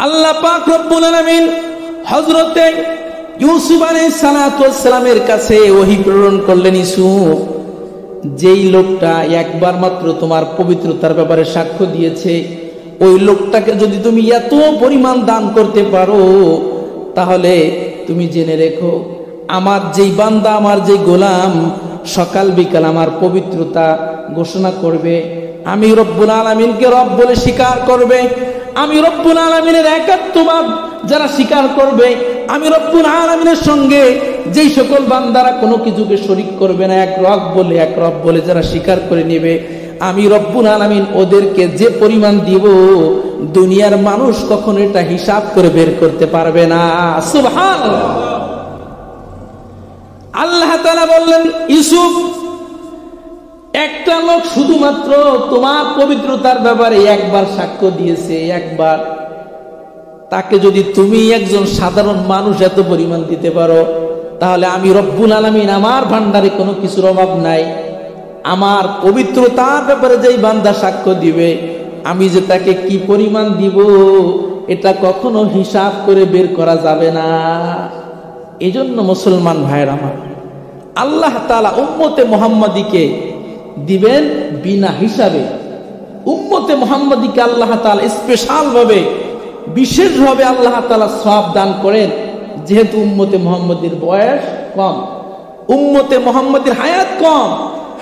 আল্লাহ পাক রব্বুল আলামিন হযরতে ইউসুফ আলাইহিস সালাতু ওয়াস সালামের কাছে ওহী প্রেরণ করলেন, ইউসুফ, যেই লোকটা একবার মাত্র তোমার পবিত্রতার ব্যাপারে সাক্ষ্য দিয়েছে, ওই লোকটাকে যদি তুমি এত পরিমাণ দান করতে পারো, তাহলে তুমি জেনে রেখো, আমার যেই বান্দা, আমার যেই গোলাম সকাল বিকাল আমার পবিত্রতা ঘোষণা করবে, আমি রব্বুল আলামিনকে রব বলে স্বীকার করবে, আমি রব্বুল আলামিনের একাত্মবাদ যারা স্বীকার করবে, আমি রব্বুল আলামিনের সঙ্গে যেই সকল বান্দারা কোনো কিছুকে শরীক করবে না, এক রব বলে যারা স্বীকার করে নেবে, আমি রব্বুল আলামিন ওদেরকে যে পরিমাণ দিব, দুনিয়ার মানুষ কখনো এটা হিসাব করে বের করতে পারবে না। সুবহানাল্লাহ। আল্লাহ তাআলা বললেন, ইউসুফ, একটা লোক শুধুমাত্র তোমার পবিত্রতার ব্যাপারে একবার সাক্ষ্য দিয়েছে, একবার, তাকে যদি তুমি একজন সাধারণ মানুষ এত পরিমাণ দিতে পারো, তাহলে আমি রব্বুল আলামিন, আমার ভান্ডারে কোনো কিছুর অভাব নাই, আমার পবিত্রতার ব্যাপারে যেই বান্দা সাক্ষ্য দিবে, আমি যে তাকে কি পরিমাণ দিব এটা কখনো হিসাব করে বের করা যাবে না। এজন্য মুসলমান ভাইয়ের আমার, আল্লাহ তাআলা উম্মতে মুহাম্মাদীকে দিবেন বিনা হিসাবে। উম্মতে মুহাম্মাদীকে আল্লাহ তাআলা স্পেশাল ভাবে, বিশেষভাবে আল্লাহ তাআলা সওয়াব দান করেন, যেহেতু উম্মতে মুহাম্মাদীর বয়স কম, উম্মতে মুহাম্মাদীর হায়াত কম।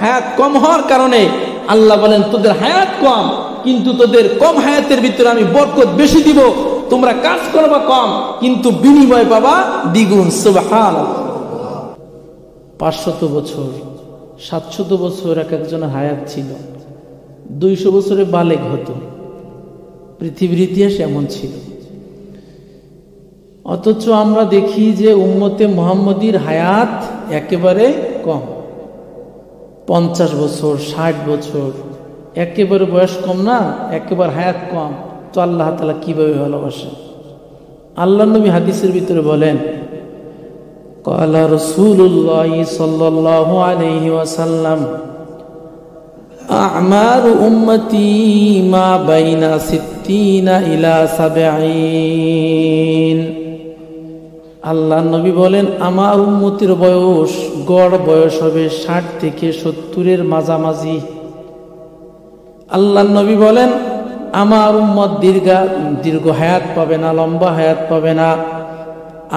হায়াত কম হওয়ার কারণে আল্লাহ বলেন, তোদের হায়াত কম, কিন্তু তোদের কম হায়াতের ভিতরে আমি বরকত বেশি দিব, তোমরা কাজ করবা কম, কিন্তু বিনিময় পাবা দ্বিগুণ। সুবহানাল্লাহ। 500 বছর, 700 বছর এক একজনের হায়াত ছিল, 200 বছরে বালেগ হতো, পৃথিবীর ইতিহাস এমন ছিল। অথচ আমরা দেখি যে উম্মতে মুহাম্মাদীর হায়াত একেবারে কম, 50 বছর, 60 বছর, একেবারে বয়স কম না, একেবারে হায়াত কম। তো আল্লাহ তাআলা কিভাবে ভালোবাসেন? আল্লাহ নবী হাদিসের ভিতরে বলেন, ক্বালা রাসূলুল্লাহ সাল্লাল্লাহু আলাইহি ওয়াসাল্লাম, আমারু উম্মতি মা বাইনা 60 ইলা 70। আল্লাহ নবী বলেন, আমার উম্মতের বয়স, গড় বয়স হবে 60 থেকে 70-এর মাঝামাঝি। আল্লাহ নবী বলেন, আমার উম্মত দীর্ঘ হায়াত পাবে না, লম্বা হায়াত পাবে না,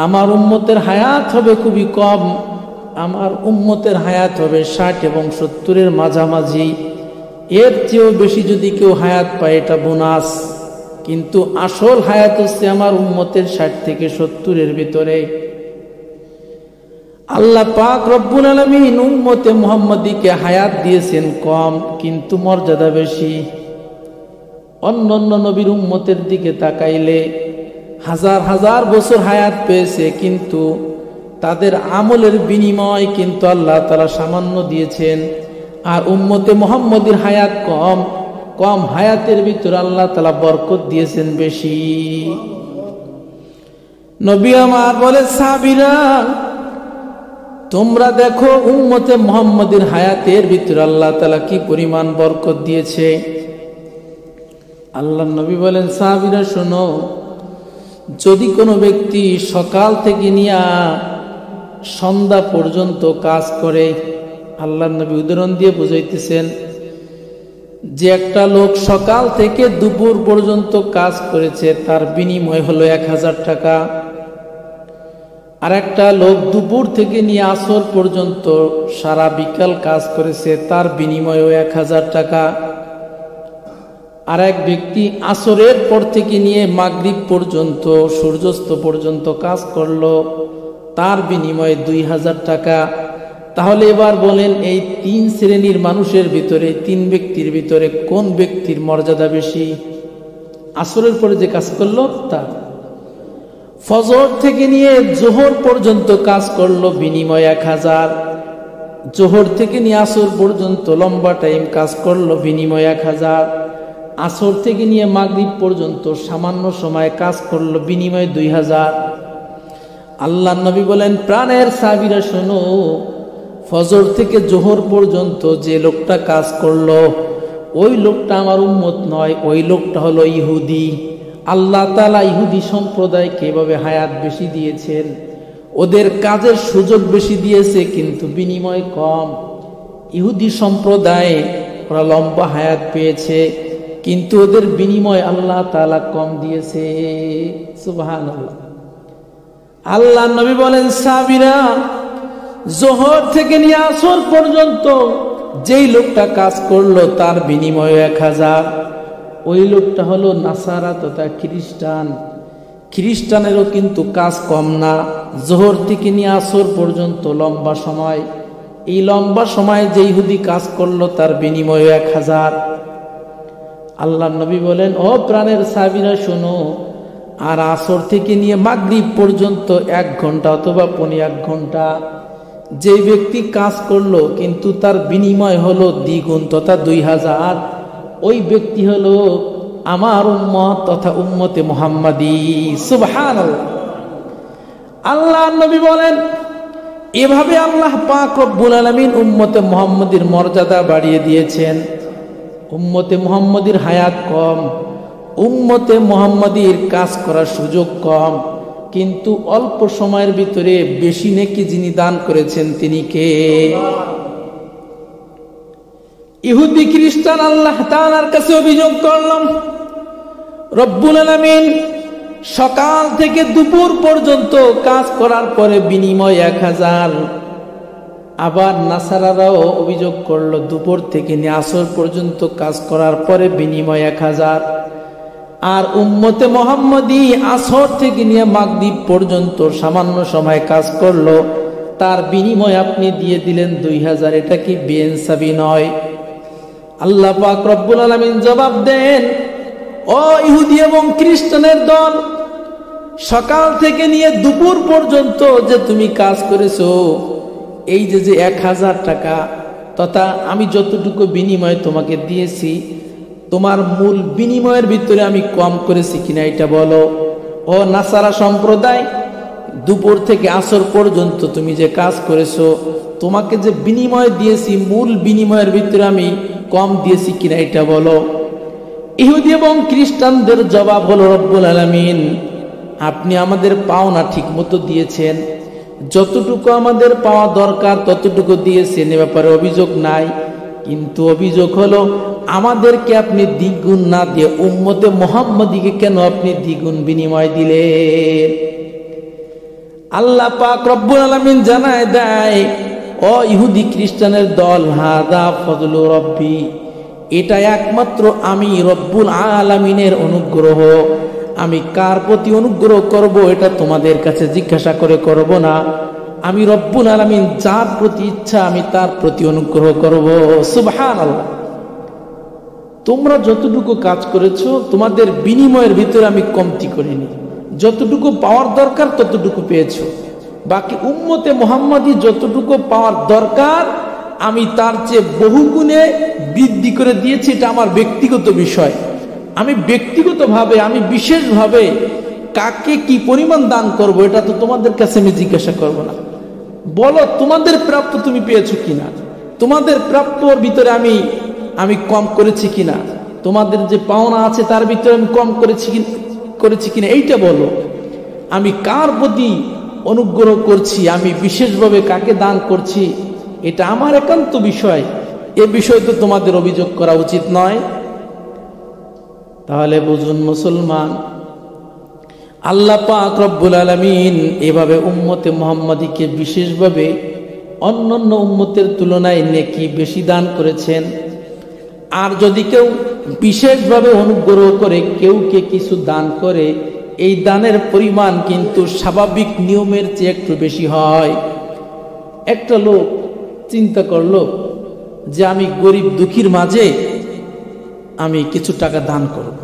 আমার উম্মতের হায়াত হবে খুবই কম, আমার উম্মতের হায়াত হবে 60 এবং 70-এর মাঝামাঝি। এর চেয়েও বেশি যদি কেউ হায়াত পায় এটা বোনাস, কিন্তু আসল হায়াত হচ্ছে আমার উম্মতের 60 থেকে 70-এর ভিতরে। আল্লাহ পাক রব্বুল আলামিন উম্মতে মুহাম্মাদীকে হায়াত দিয়েছেন কম, কিন্তু মর্যাদা বেশি। অন্যান্য নবীর উম্মতের দিকে তাকাইলে হাজার হাজার বছর হায়াত পেয়েছে, কিন্তু তাদের আমলের বিনিময় কিন্তু আল্লাহ তাআলা সামান্য দিয়েছেন। আর উম্মতে মুহাম্মাদীর হায়াত কম, কম হায়াতের ভিতরে আল্লাহ তাআলা বরকত দিয়েছেন বেশি। নবী আমার বলে, সাহাবীরা, তোমরা দেখো উম্মতে মুহাম্মাদীর হায়াতের ভিতরে আল্লাহ তাআলা কি পরিমাণ বরকত দিয়েছে। আল্লাহ নবী বলেন, সাহাবীরা শোনো, যদি কোনো ব্যক্তি সকাল থেকে নিয়ে সন্ধ্যা পর্যন্ত কাজ করে, আল্লাহ নবী উদাহরণ দিয়ে বুঝাইতেছেন যে একটা লোক সকাল থেকে দুপুর পর্যন্ত কাজ করেছে, তার বিনিময় হলো 1000 টাকা। আর একটা লোক দুপুর থেকে নিয়ে আসর পর্যন্ত সারা বিকাল কাজ করেছে, তার বিনিময়ও 1000 টাকা। আর এক ব্যক্তি আসরের পর থেকে নিয়ে মাগরিব পর্যন্ত, সূর্যাস্ত পর্যন্ত কাজ করলো, তার বিনিময়ে 2000 টাকা। তাহলে এবার বলেন, এই 3 শ্রেণীর মানুষের ভিতরে, 3 ব্যক্তির ভিতরে কোন ব্যক্তির মর্যাদা বেশি? আসরের পরে যে কাজ করলো তার। ফজর থেকে নিয়ে জোহর পর্যন্ত কাজ করলো, বিনিময় 1000। জোহর থেকে নিয়ে আসর পর্যন্ত লম্বা টাইম কাজ করলো, বিনিময় 1000। আসর থেকে নিয়ে মাগরিব পর্যন্ত সামান্য সময় কাজ করলো, বিনিময় 2000। আল্লাহ নবী বলেন, প্রাণের সাহাবীরা শোনো, ফজর থেকে জোহর পর্যন্ত যে লোকটা কাজ করলো, ওই লোকটা আমার উম্মত নয়, ওই লোকটা হলো ইহুদি। আল্লাহ তাআলা ইহুদি সম্প্রদায়কে এভাবে হায়াত বেশি দিয়েছেন, ওদের কাজের সুযোগ বেশি দিয়েছে, কিন্তু বিনিময় কম। ইহুদি সম্প্রদায় ওরা লম্বা হায়াত পেয়েছে, কিন্তু ওদের বিনিময় আল্লাহ তাআলা কম দিয়েছে। সুবহানাল্লাহ। আল্লাহ নবী বলেন, সাহাবীরা, জোহর থেকে নিয়ে আসর পর্যন্ত যেই লোকটা কাজ করলো তার বিনিময় 1000। ওই লোকটা হলো নাসারা তথা খ্রিস্টান। খ্রিস্টানেরও কিন্তু কাজ কম না। জোহর থেকে নিয়ে আসর পর্যন্ত লম্বা সময়, এই লম্বা সময়ে যে ইহুদি কাজ করলো তার বিনিময় 1000। আল্লাহ নবী বলেন, ও প্রাণের সাহাবীরা শোনো, আর আসর থেকে নিয়ে মাগরিব পর্যন্ত 1 ঘন্টা অথবা 1.5 ঘন্টা যে ব্যক্তি কাজ করলো কিন্তু তার বিনিময় হলো দ্বিগুণ তথা 2000, ওই ব্যক্তি হলো আমার উম্মত তথা উম্মতে মুহাম্মাদী। সুবহানাল্লাহ। আল্লাহ নবী বলেন, এভাবে আল্লাহ পাক রব্বুল আলামিন উম্মতে মুহাম্মাদীর মর্যাদা বাড়িয়ে দিয়েছেন। উম্মতে মুহাম্মাদীর হায়াত কম, উম্মতে মুহাম্মাদীর কাজ করার সুযোগ কম, কিন্তু অল্প সময়ের ভিতরে বেশি নেকি যিনি দান করেছেন তিনি কে? ইহুদি খ্রিস্টান আল্লাহ তাআলার কাছে অভিযোগ করলাম, রব্বুল আলামিন সকাল থেকে দুপুর পর্যন্ত কাজ করার পরে বিনিময় 1000। আবার নাসারারাও অভিযোগ করলো, দুপুর থেকে নিয়ে আসর পর্যন্ত কাজ করার পরে বিনিময় 1000। আর উম্মতে মুহাম্মাদী আসর থেকে নিয়ে মাগরিব পর্যন্ত সামান্য সময় কাজ করলো, তার বিনিময় আপনি দিয়ে দিলেন 2000। এটা কি বেইনসাফি নয়? আল্লাহ পাক রব্বুল আলামিন জবাব দেন, ও ইহুদি এবং খ্রিস্টানের দল, সকাল থেকে নিয়ে দুপুর পর্যন্ত যে তুমি কাজ করেছো, এই যে 1000 টাকা তথা আমি যতটুকু বিনিময় তোমাকে দিয়েছি, তোমার মূল বিনিময়ের ভিতরে আমি কম করেছি কিনা এটা বলো। ও নাসারা সম্প্রদায়, দুপুর থেকে আসর পর্যন্ত তুমি যে কাজ করেছো, তোমাকে যে বিনিময় দিয়েছি মূল বিনিময়ের ভিতরে আমি কম দিয়েছি কিনা এটা বলো। ইহুদি এবং খ্রিস্টানদের জবাব হলো, রব্বুল আলামিন আপনি আমাদের পাওনা ঠিক মতো দিয়েছেন, যতটুকু আমাদের পাওয়া দরকার ততটুকু দিয়েছেন, এ ব্যাপারে অভিযোগ নাই। কিন্তু অভিযোগ হলো আমাদেরকে আপনি দ্বিগুণ না দিয়ে উম্মতে মুহাম্মাদীকে কেন আপনি দ্বিগুণ বিনিময় দিলেন? আল্লাহ পাক রব্বুল আলামিন জানায় দেয়, ও ইহুদি খ্রিস্টানের দল, হাদা ফজলু রব্বি, এটা একমাত্র আমি রব্বুল আলামিনের অনুগ্রহ। আমি কার প্রতি অনুগ্রহ করব এটা তোমাদের কাছে জিজ্ঞাসা করে করব না। আমি রব্বুল আলামিন যার প্রতি ইচ্ছা আমি তার প্রতি অনুগ্রহ করব। সুবহানাল্লাহ। তোমরা যতটুকু কাজ করেছো তোমাদের বিনিময়ের ভিতরে আমি কমতি করিনি, যতটুকু পাওয়ার দরকার ততটুকু পেয়েছো। বাকি উম্মতে মুহাম্মাদী যতটুকু পাওয়ার দরকার আমি তার চেয়ে বহুগুণে বৃদ্ধি করে দিয়েছি। এটা আমার ব্যক্তিগত বিষয়। আমি ব্যক্তিগতভাবে, আমি বিশেষভাবে কাকে কি পরিমাণ দান করব এটা তো তোমাদের কাছে আমি জিজ্ঞাসা করব না। বলো তোমাদের প্রাপ্য তুমি পেয়েছো কিনা, তোমাদের প্রাপ্যর ভিতরে আমি কম করেছি কিনা, তোমাদের যে পাওনা আছে তার ভিতরে আমি কম করেছি কিনা এইটা বলো। আমি কার প্রতি অনুগ্রহ করছি, আমি বিশেষভাবে কাকে দান করছি, এটা আমার একান্ত বিষয়। এ বিষয়ে তো তোমাদের অভিযোগ করা উচিত নয়। তাহলে বুঝুন মুসলমান, আল্লাহ পাক রব্বুল আলামিন এভাবে উম্মতে মুহাম্মাদীকে বিশেষভাবে অন্যান্য উম্মতের তুলনায় নেকি বেশি দান করেছেন। আর যদি কেউ বিশেষভাবে অনুগ্রহ করে কেউকে কিছু দান করে, এই দানের পরিমাণ কিন্তু স্বাভাবিক নিয়মের চেয়ে একটু বেশি হয়। একটা লোক চিন্তা করলো যে আমি গরিব দুঃখীর মাঝে আমি কিছু টাকা দান করব।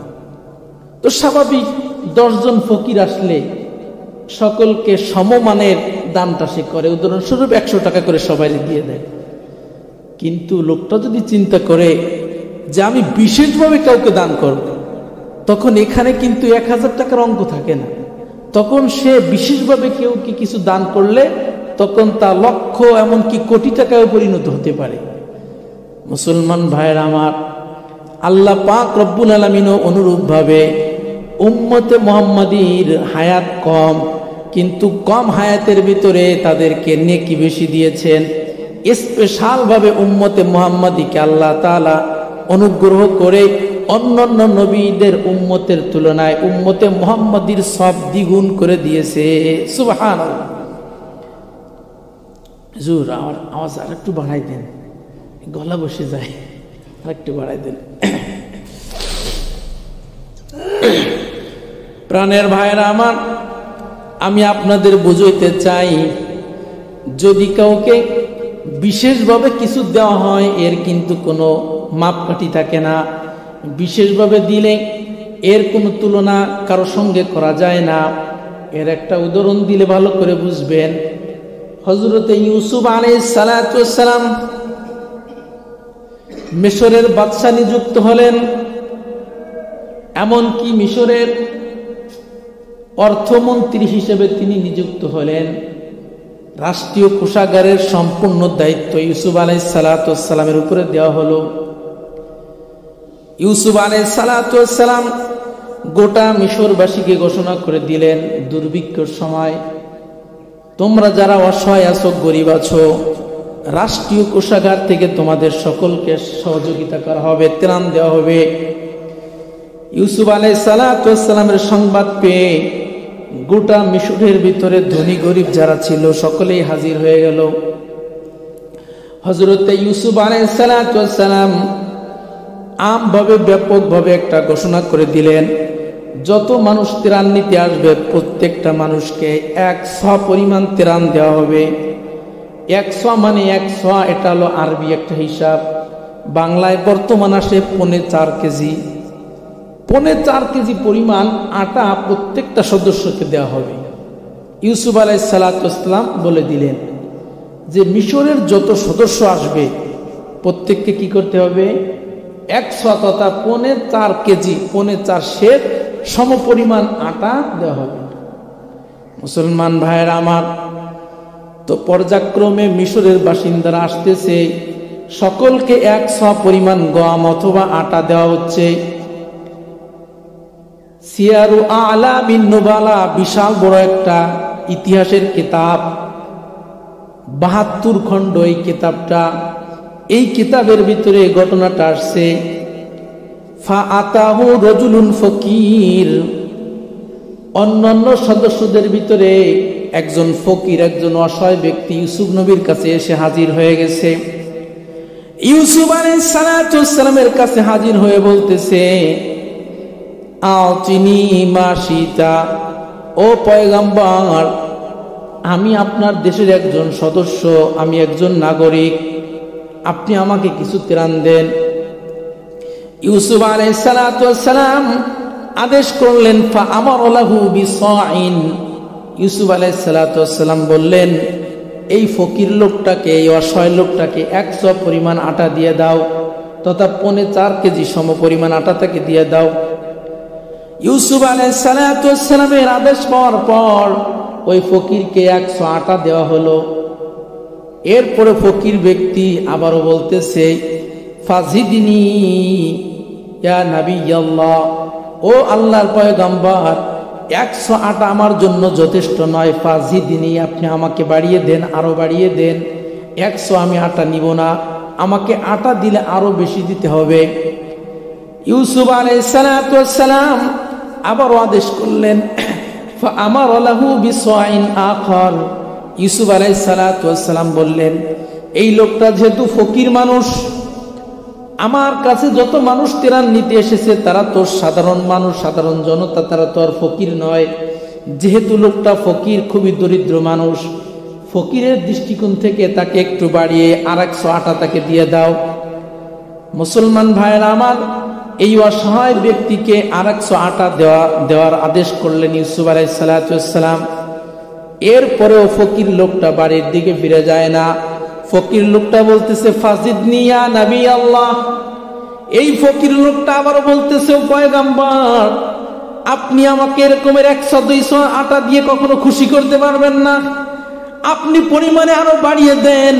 তো স্বাভাবিক 10 জন ফকির আসলে সকলকে সমমানের দানটা সে করে, উদাহরণস্বরূপ 100 টাকা করে সবাই দিয়ে দেয়। কিন্তু লোকটা যদি চিন্তা করে যে আমি বিশেষভাবে কাউকে দান করব, তখন এখানে কিন্তু 1000 টাকার অঙ্ক থাকে না। তখন সে বিশেষভাবে কেউকে কিছু দান করলে তখন তা লক্ষ এমনকি কোটি টাকায় পরিণত হতে পারে। মুসলমান ভাইয়েরা আমার, আল্লাহ পাক রব্বুল আলামিনও অনুরূপভাবে উম্মতে মুহাম্মাদীর হায়াত কম, কিন্তু কম হায়াতের ভিতরে তাদেরকে নেকি বেশি দিয়েছেন। স্পেশাল ভাবে উম্মতে মুহাম্মাদীকে আল্লাহ তাআলা অনুগ্রহ করে অন্যান্য নবীদের উম্মতের তুলনায় উম্মতে মুহাম্মাদীর সব দ্বিগুণ করে দিয়েছে। সুবহানাল্লাহ। হুজুর আমার আওয়াজ আর একটু বাড়াই দেন, গলা বসে যায়, আর একটু বাড়াই দেন। প্রাণের ভাইরা আমার, আমি আপনাদের বুঝাইতে চাই, যদি কাউকে বিশেষভাবে কিছু দেওয়া হয় এর কিন্তু কোনো মাপকাঠি থাকে না। বিশেষভাবে দিলে এর কোনো তুলনা কারো সঙ্গে করা যায় না। এর একটা উদাহরণ দিলে ভালো করে বুঝবেন। হযরতে ইউসুফ আলাইহিস সালাতু ওয়াস সালাম মিশরের বাদশা নিযুক্ত হলেন, এমনকি মিশরের অর্থমন্ত্রী হিসেবে তিনি নিযুক্ত হলেন। রাষ্ট্রীয় কোষাগারের সম্পূর্ণ দায়িত্ব ইউসুফ আলাইহিস সালাতু ওয়াস সালামের উপরে দেওয়া হলো। ইউসুফ আলাইহিস সালাতু ওয়াস সালাম গোটা মিশরবাসীকে ঘোষণা করে দিলেন, দুর্ভিক্ষের সময় তোমরা যারা অসহায় আছো, গরিব আছো, রাষ্ট্রীয় কোষাগার থেকে তোমাদের সকলকে সহযোগিতা করা হবে, ত্রাণ দেওয়া হবে। ইউসুফ আলাইহিস সালাতু ওয়াস সালামের সংবাদ পেয়ে গোটা মিশরের ভিতরে ধনী গরিব যারা ছিল সকলেই হাজির হয়ে গেল। হযরতে ইউসুফ আলাইহিস সালাতু ওয়াস সালাম আমভাবে ব্যাপকভাবে একটা ঘোষণা করে দিলেন, যত মানুষ ত্রাণ নিতে আসবে প্রত্যেকটা মানুষকে 100 পরিমাণ ত্রাণ দেওয়া হবে। 100 মানে 100, এটা হলো আরবি একটা হিসাব। বাংলায় বর্তমান আসে 4.5 কেজি। 4.5 কেজি পরিমাণ আটা প্রত্যেকটা সদস্যকে দেওয়া হবে। ইউসুফ আলাইহিস সালাতু ওয়াস সালাম বলে দিলেন যে মিশরের যত সদস্য আসবে প্রত্যেককে কি করতে হবে, 100 তথা 4.5 কেজি 4.5 সের সমপরিমাণ আটা দেওয়া হবে। মুসলমান ভাইয়েরা আমার, তো পর্যায়ক্রমে মিশরের বাসিন্দারা আসতেছে, সকলকে 100 পরিমাণ গম অথবা আটা দেওয়া হচ্ছে। সিয়ারু আ'লামিন নুবালা বিশাল বড় একটা ইতিহাসের কিতাব, 72 খণ্ড এই কিতাবটা। এই কিতাবের ভিতরে ঘটনাটা আসছে, ফাআতাহু রাজুলুন ফকির, অন্যান্য সদস্যদের ভিতরে একজন ফকির, একজন অসহায় ব্যক্তি ইউসুফ নবীর কাছে এসে হাজির হয়ে গেছে। ইউসুফ আলাইহিস সালাতু ওয়াস সালামের কাছে হাজির হয়ে বলতেছে, আতিনি মা শিতা, ও পয়গম্বর, আমি আপনার দেশের একজন সদস্য, আমি একজন নাগরিক, আপনি আমাকে কিছু ত্রাণ দেন। ইউসুফ আলাইহিস সালাতু ওয়াস সালাম আদেশ করলেন, ফা আমারা লাহু বিসাইন। ইউসুফ আলাইহিস সালাতু ওয়াস সালাম বললেন, এই ফকির লোকটাকে, এই অসহায় লোকটাকে 100 পরিমাণ আটা দিয়ে দাও, তথা 4.5 কেজি সম পরিমাণ আটা তাকে দিয়ে দাও। ইউসুফ আলাইহিস সালাতু ওয়াস সালামের আদেশ পাওয়ার পর ওই ফকিরকে 100 আটা দেওয়া হলো। এরপরে ফকির ব্যক্তি আবারও বলতেছে, ফাজিদিনি ইয়া নাবিয়াল্লাহ, ও আল্লাহর পয়গম্বর, 100 আটা আমার জন্য যথেষ্ট নয়, ফাজিদিনি, আপনি আমাকে বাড়িয়ে দেন, আরো বাড়িয়ে দেন। 100 আমি আটা নিব না, আমাকে আটা দিলে আরো বেশি দিতে হবে। ইউসুফ আলাইহিস সালাতু ওয়াস সালাম আবারও আদেশ করলেন, ফাআমারা লাহু বিসাইন আখার। ইউসুফ আলাইহিস সালাতু ওয়াস সালাম বললেন, এই লোকটা যেহেতু ফকির মানুষ, আমার কাছে যত মানুষ ত্রাণ নিতে এসেছে তারা তো সাধারণ মানুষ, সাধারণ জনতা, তারা তো আর ফকির নয়। যেহেতু লোকটা ফকির, খুবই দরিদ্র মানুষ, ফকিরের দৃষ্টিকোণ থেকে তাকে একটু বাড়িয়ে আর 100 আটা তাকে দিয়ে দাও। মুসলমান ভাইয়েরা আমার, এই অসহায় ব্যক্তিকে আর 100 আটা দেওয়ার আদেশ করলেন ইউসুফ আলাইহিস সালাতু ওয়াস সালাম। এরপরেও ফকির লোকটা বাড়ির দিকে ফিরে যায় না। ফকির লোকটা বলতেছে, ফাজিদনি ইয়া নবী আল্লাহ। এই ফকির লোকটা আবার বলতেছে, ও পয়গম্বর, আপনি আমাকে এরকমের 100-200 আটা দিয়ে কখনো খুশি করতে পারবেন না, আপনি পরিমাণে আরো বাড়িয়ে দেন।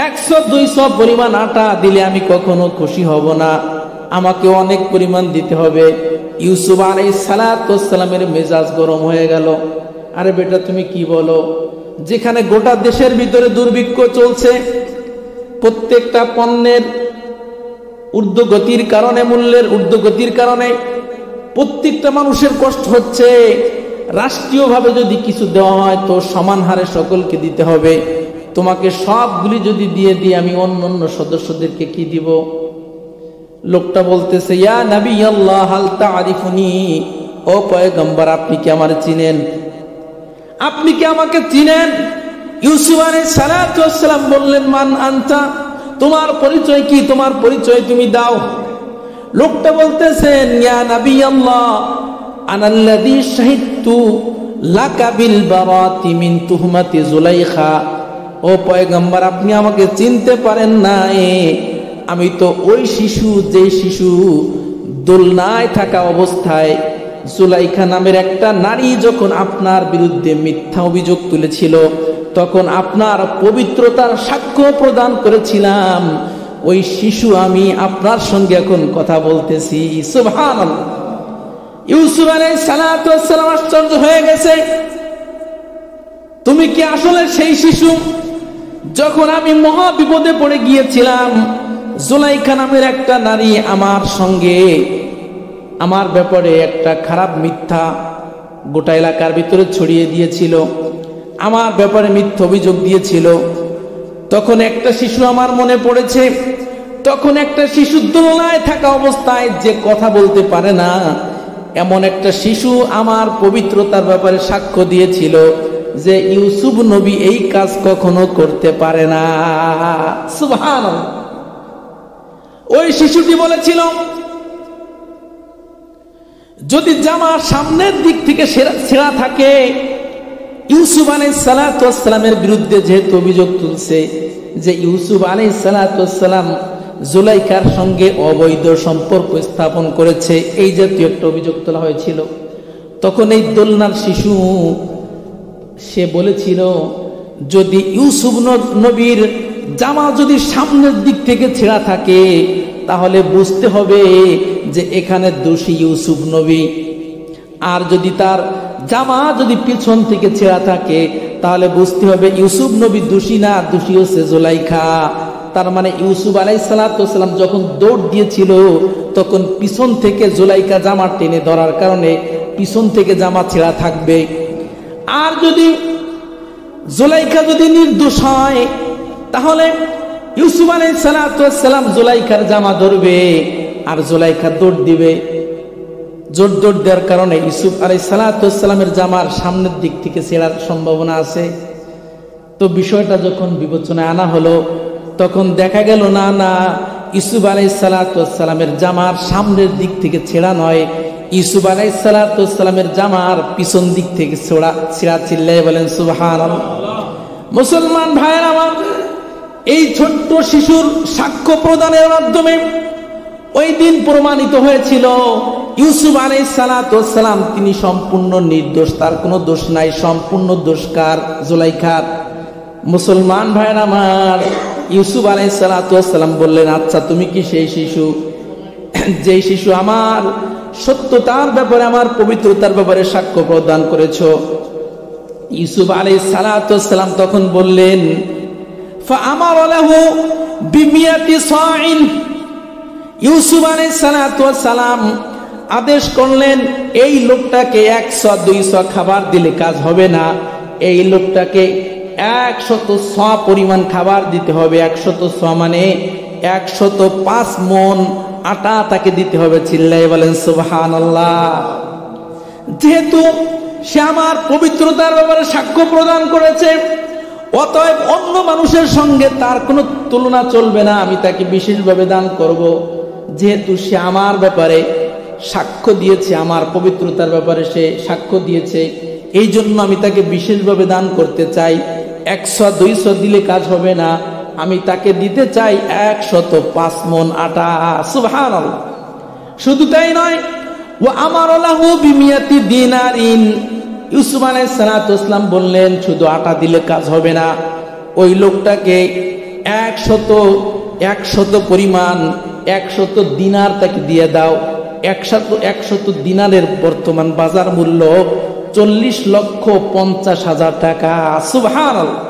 100-200 পরিমাণ আটা দিলে আমি কখনো খুশি হব না, আমাকে অনেক পরিমাণ দিতে হবে। ইউসুফ আলাইহিস সালামের মেজাজ গরম হয়ে গেল। আরে বেটা তুমি কি বলো, যেখানে গোটা দেশের ভিতরে দুর্ভিক্ষ চলছে, প্রত্যেকটা পণ্যের ঊর্ধ্বগতির কারণে, মূল্যের ঊর্ধ্বগতির কারণে প্রত্যেকটা মানুষের কষ্ট হচ্ছে, রাষ্ট্রীয়ভাবে যদি কিছু দেওয়া হয় তো সমান হারে সকলকে দিতে হবে, তোমাকে সবগুলি যদি দিয়ে দিই আমি অন্য অন্য সদস্যদেরকে কি দিব? লোকটা বলতেছে, ইয়া নবী আল্লাহ হাল তারিফুনি, ও পয়গম্বর আপনি কি আমার চিনেন? আপনি কি আমাকে চিনেন? ইউসুফ আলাইহিস সালাম বললেন, মান আনতা, তোমার পরিচয় কি? তোমার পরিচয় তুমি দাও। লোকটা বলতেছেন, ইয়া নবী আল্লাহ আনাল্লাযী শাহিদতু লাকা বিল বারাতি মিন তুহমাতি জুলাইখা, ও পয়গম্বর আপনি আমাকে চিনতে পারেন না, আমি তো ওই শিশু, যে শিশু দোলনায় থাকা অবস্থায় জুলাইখা নামের একটা নারী যখন আপনার বিরুদ্ধে মিথ্যা অভিযোগ তুলেছিল তখন আপনার পবিত্রতার সাক্ষ্য প্রদান করেছিলাম, ওই শিশু আমি আপনার সঙ্গে এখন কথা বলতেছি। সুবহানাল্লাহ। ইউসুফ আলাইহিস সালাম আশ্চর্য হয়ে গেছে, তুমি কি আসলে সেই শিশু? যখন আমি মহা বিপদে পড়ে গিয়েছিলাম, জুলাইখা নামের একটা নারী আমার সঙ্গে আমার ব্যাপারে একটা খারাপ মিথ্যা গোটা এলাকার ভিতরে ছড়িয়ে দিয়েছিল, আমার ব্যাপারে মিথ্যা অভিযোগ দিয়েছিল, তখন একটা শিশু আমার মনে পড়েছে, তখন একটা শিশু দোলনায় থাকা অবস্থায় যে কথা বলতে পারে না এমন একটা শিশু আমার পবিত্রতার ব্যাপারে সাক্ষ্য দিয়েছিল যে ইউসুফ নবী এই কাজ কখনো করতে পারে না। সুবহানাল্লাহ। ওই শিশুটি বলেছিল, যদি জামার সামনের দিক থেকে ছেঁড়া থাকে, ইউসুফ আলাইহিস সালামের বিরুদ্ধে যেহেতু অভিযোগ তুলছে যে ইউসুফ আলাইহিস সালাম জুলাইখার সঙ্গে অবৈধ সম্পর্ক স্থাপন করেছে, এই জাতীয় একটা অভিযোগ তোলা হয়েছিল, তখন এই দোলনার শিশু সে বলেছিল, যদি ইউসুফ নবীর জামা যদি সামনের দিক থেকে ছেঁড়া থাকে তাহলে বুঝতে হবে যে এখানে দোষী ইউসুফ নবী, আর যদি তার জামা যদি পিছন থেকে ছেঁড়া থাকে তাহলে বুঝতে হবে ইউসুফ নবী দোষী না, দোষী হচ্ছে জুলাইখা। তার মানে ইউসুফ আলাইহিস সালাম যখন দৌড় দিয়েছিল তখন পিছন থেকে জুলাইখা জামা টেনে ধরার কারণে পিছন থেকে জামা ছেঁড়া থাকবে, আর যদি জুলাইখা যদি নির্দোষ হয় তাহলে ইউসুফ আলাইহিস সালাম জুলাইখার জামা ধরবে আর জুলাইখা দৌড় দিবে, জোর দৌড় দেওয়ার কারণে ইউসুফ আলাইহিস সালামের জামার সামনের দিক থেকে ছেঁড়ার সম্ভাবনা আছে। তো বিষয়টা যখন বিবেচনায় আনা হলো তখন দেখা গেল না না, ইউসুফ আলাইহিস সালামের জামার সামনের দিক থেকে ছেঁড়া নয়, ইউসুফ আলাইহিস সালামের জামার পিছন দিক থেকে ছেঁড়া। চিল্লায়ে বলেন সুবহানাল্লাহ। মুসলমান ভাইয়েরা আমার, এই ছোট্ট শিশুর সাক্ষ্য প্রদানের মাধ্যমে ওই দিন প্রমাণিত হয়েছিল ইউসুফ আলাইহিস সালাম তিনি সম্পূর্ণ নির্দোষ, তার কোনো দোষ নাই, সম্পূর্ণ দোষকার জুলাইখার। মুসলমান ভাইয়েরা আমার, ইউসুফ আলাইহিস সালাম বললেন, আচ্ছা তুমি কি সেই শিশু যেই শিশু আমার সত্যতার ব্যাপারে, আমার পবিত্রতার ব্যাপারে সাক্ষ্য প্রদান করেছো? ইউসুফ আলাইহিস সালাম তখন বললেন, ফাআমারা লাহু বিমিয়াতি সাইন, ইউসুফ আলাইহিস সালাম আদেশ করলেন এই লোকটাকে 100-200 খাবার দিলে কাজ হবে না, এই লোকটাকে 100 পরিমাণ খাবার দিতে হবে। 100 মানে 105 মণ আটা তাকে দিতে হবে। চিল্লায়ে বলেন সুবহানাল্লাহ। যেহেতু সে আমার পবিত্রতার ব্যাপারে সাক্ষ্য প্রদান করেছে, অতএব অন্য মানুষের সঙ্গে তার কোনো তুলনা চলবে না, আমি তাকে বিশেষভাবে দান করব। যেহেতু সে আমার ব্যাপারে সাক্ষ্য দিয়েছে, আমার পবিত্রতার ব্যাপারে সে সাক্ষ্য দিয়েছে, এই জন্য আমি তাকে বিশেষভাবে দান করতে চাই। 100-200 দিলে কাজ হবে না, আমি তাকে দিতে চাই 105 মণ আটা। সুবহানাল্লাহ। শুধু তাই নয়, ওয়া আমারা লাহু বিমিয়াতি দিনারিন, ইউসুফ আলাইহিস সালাম বললেন শুধু আটা দিলে কাজ হবে না, ওই লোকটাকে 100 পরিমাণ 100 দিনার তাকে দিয়ে দাও। 100 দিনারের বর্তমান বাজার মূল্য 40,50,000 টাকা। সুবহানাল্লাহ।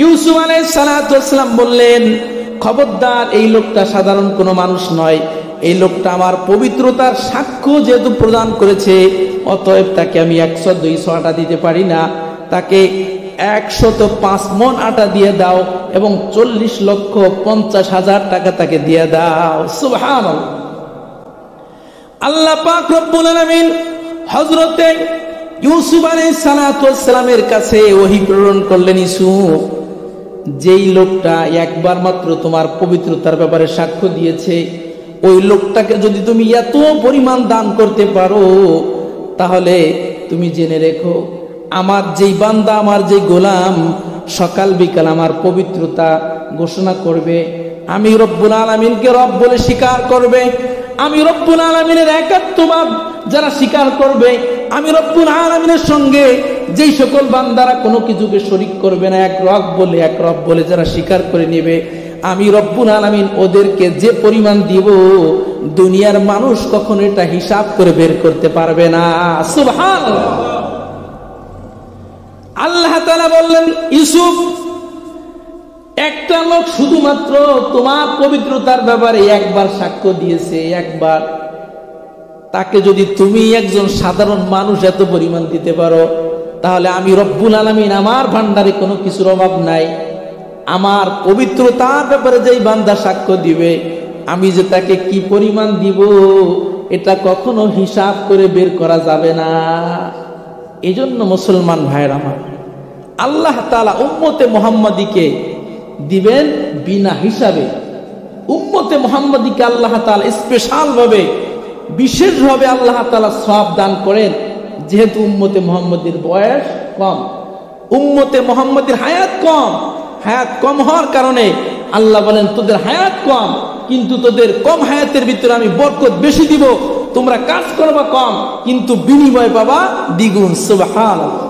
ইউসুফ আলাইহিস সালাম বললেন, খবরদার, এই লোকটা সাধারণ কোনো মানুষ নয়, এই লোকটা আমার পবিত্রতার সাক্ষ্য যেহেতু প্রদান করেছে, অতএব তাকে আমি 100-200 আটা দিতে পারি না, তাকে 105 মণ আটা দিয়ে দাও এবং 40,50,000 টাকা তাকে দিয়ে দাও। সুবহানাল্লাহ। আল্লাহ পাক রব্বুল আলামিন হযরতে ইউসুফ আলাইহিস সালামের কাছে ওহী প্রেরণ করলেন, ইউসুফ, যেই লোকটা একবার মাত্র তোমার পবিত্রতার ব্যাপারে সাক্ষ্য দিয়েছে, ওই লোকটাকে যদি তুমি এত পরিমাণ দান করতে পারো, তাহলে তুমি জেনে রেখো, আমার যেই বান্দা, আমার যেই গোলাম সকাল বিকাল আমার পবিত্রতা ঘোষণা করবে, আমি রব্বুল আলামিনকে রব বলে স্বীকার করবে, আমি রব্বুল আলামিনের একাত্মবাদ যারা স্বীকার করবে, আমি রব্বুল আলামিনের সঙ্গে যেই সকল বান্দারা কোনো কিছুকে শরীক করবে না, এক রব বলে যারা স্বীকার করে নেবে, আমি রব্বুল আলামিন ওদেরকে যে পরিমাণ দিব, দুনিয়ার মানুষ কখনো এটা হিসাব করে বের করতে পারবে না। সুবহানাল্লাহ। আল্লাহ তাআলা বললেন, ইউসুফ, একটা লোক শুধুমাত্র তোমার পবিত্রতার ব্যাপারে একবার সাক্ষ্য দিয়েছে, একবার, তাকে যদি তুমি একজন সাধারণ মানুষ এত পরিমাণ দিতে পারো, তাহলে আমি রব্বুল আলামিন, আমার ভান্ডারে কোনো কিছুর অভাব নাই, আমার পবিত্রতার ব্যাপারে যেই বান্দা সাক্ষ্য দিবে, আমি যে তাকে কি পরিমাণ দিব এটা কখনো হিসাব করে বের করা যাবে না। এজন্য মুসলমান ভাইয়ের আমার, আল্লাহ তাআলা উম্মতে মুহাম্মাদীকে দিবেন বিনা হিসাবে। উম্মতে মুহাম্মাদীকে আল্লাহ তাআলা স্পেশাল ভাবে, বিশেষভাবে আল্লাহ তাআলা সওয়াব দান করেন, যেহেতু উম্মতে মুহাম্মাদীর বয়স কম, উম্মতে মুহাম্মাদীর হায়াত কম। হায়াত কম হওয়ার কারণে আল্লাহ বলেন, তোদের হায়াত কম, কিন্তু তোদের কম হায়াতের ভিতরে আমি বরকত বেশি দিব, তোমরা কাজ করবা কম, কিন্তু বিনিময় পাবা দ্বিগুণ। সুবহানাল্লাহ।